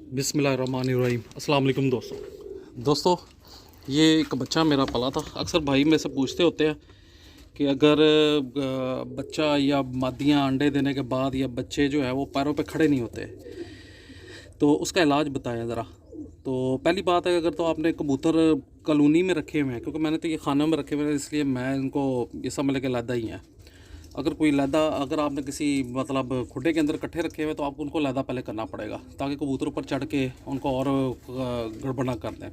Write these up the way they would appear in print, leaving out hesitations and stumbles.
बिस्मिल्लाहिर्रहमानिर्रहीम। अस्सलाम वालेकुम दोस्तों, ये एक बच्चा मेरा पला था। अक्सर भाई मेरे से पूछते होते हैं कि अगर बच्चा या मादियाँ अंडे देने के बाद या बच्चे जो है वो पैरों पे खड़े नहीं होते तो उसका इलाज बताएं ज़रा। तो पहली बात है, अगर तो आपने कबूतर कॉलोनी में रखे हुए हैं, क्योंकि मैंने तो ये खानों में रखे हुए हैं इसलिए मैं इनको ये समझ के लैदा ही हैं। अगर आपने किसी मतलब खुडे के अंदर इकट्ठे रखे हुए तो आपको उनको लैदा पहले करना पड़ेगा ताकि कबूतर ऊपर चढ़ के उनको और गड़बड़ ना कर दें।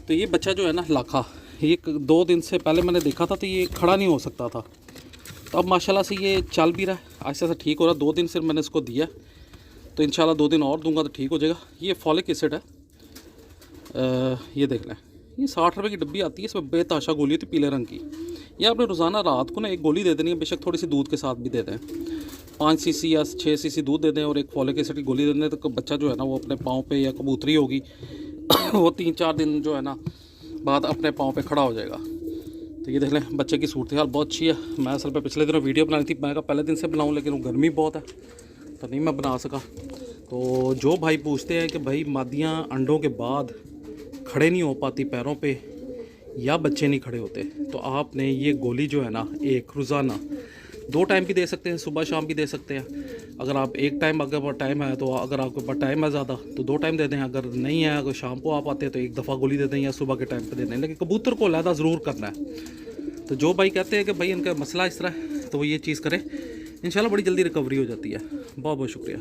तो ये बच्चा जो है ना लाखा, ये 2 दिन से पहले मैंने देखा था तो ये खड़ा नहीं हो सकता था, तो अब माशाल्लाह से ये चल भी रहा है, आहिस्ता से ठीक हो रहा है। 2 दिन से मैंने इसको दिया, तो इंशाल्लाह 2 दिन और दूंगा तो ठीक हो जाएगा। ये फॉलिक एसिड है, ये देख लें, ये 60 रुपये की डब्बी आती है, इसमें बेताशा गोली होती है पीले रंग की। ये आपने रोज़ाना रात को ना एक गोली दे देनी है, बेशक थोड़ी सी दूध के साथ भी दे दें। 5 सीसी या 6 सीसी दूध दे दें और एक फॉलिक एसिड की गोली दे दें, तो बच्चा जो है ना वो अपने पाँव पे, या कबूतरी होगी वो 3-4 दिन जो है ना बाद अपने पाँव पे खड़ा हो जाएगा। तो ये देख लें, बच्चे की सूरत हाल बहुत अच्छी है। मैं असल पे पिछले दिनों वीडियो बनाई थी, मैं कहा पहले दिन से बनाऊँ, लेकिन वो गर्मी बहुत है तो नहीं मैं बना सका। तो जो भाई पूछते हैं कि भाई मादियाँ अंडों के बाद खड़े नहीं हो पाती पैरों पे या बच्चे नहीं खड़े होते, तो आपने ये गोली जो है ना एक रोज़ाना 2 टाइम भी दे सकते हैं, सुबह शाम भी दे सकते हैं। अगर आप एक टाइम अगर टाइम है तो, अगर आपके पास टाइम है ज़्यादा तो 2 टाइम दे दें। अगर नहीं है, अगर शाम को आप आते हैं तो एक दफ़ा गोली दे दें या सुबह के टाइम पे दे दें, लेकिन कबूतर को अलहदा ज़रूर करना है। तो जो भाई कहते हैं कि भाई इनका मसला इस तरह है तो वो ये चीज़ करें, इंशाल्लाह बड़ी जल्दी रिकवरी हो जाती है। बहुत बहुत शुक्रिया।